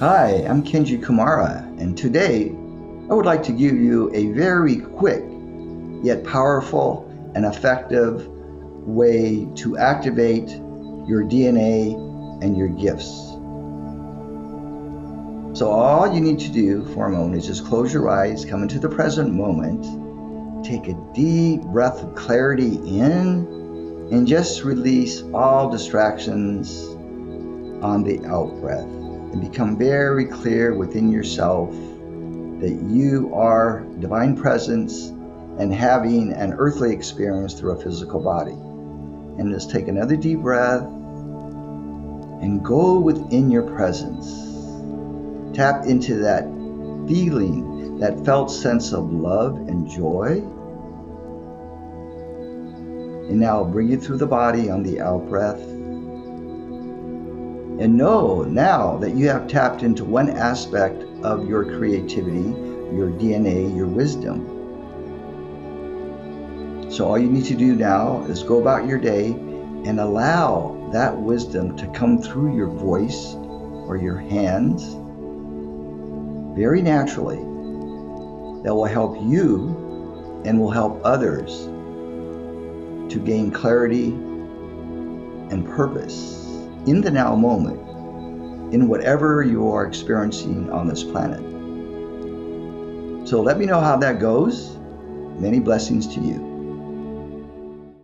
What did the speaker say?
Hi, I'm Kenji Kumara, and today I would like to give you a very quick yet powerful and effective way to activate your DNA and your gifts. So all you need to do for a moment is just close your eyes, come into the present moment, take a deep breath of clarity in, and just release all distractions on the out breath. And become very clear within yourself that you are divine presence and having an earthly experience through a physical body. And just take another deep breath and go within your presence. Tap into that feeling, that felt sense of love and joy. And now bring it through the body on the out breath. And know now that you have tapped into one aspect of your creativity, your DNA, your wisdom. So all you need to do now is go about your day and allow that wisdom to come through your voice or your hands very naturally. That will help you and will help others to gain clarity and purpose in the now moment, in whatever you are experiencing on this planet. So let me know how that goes. Many blessings to you.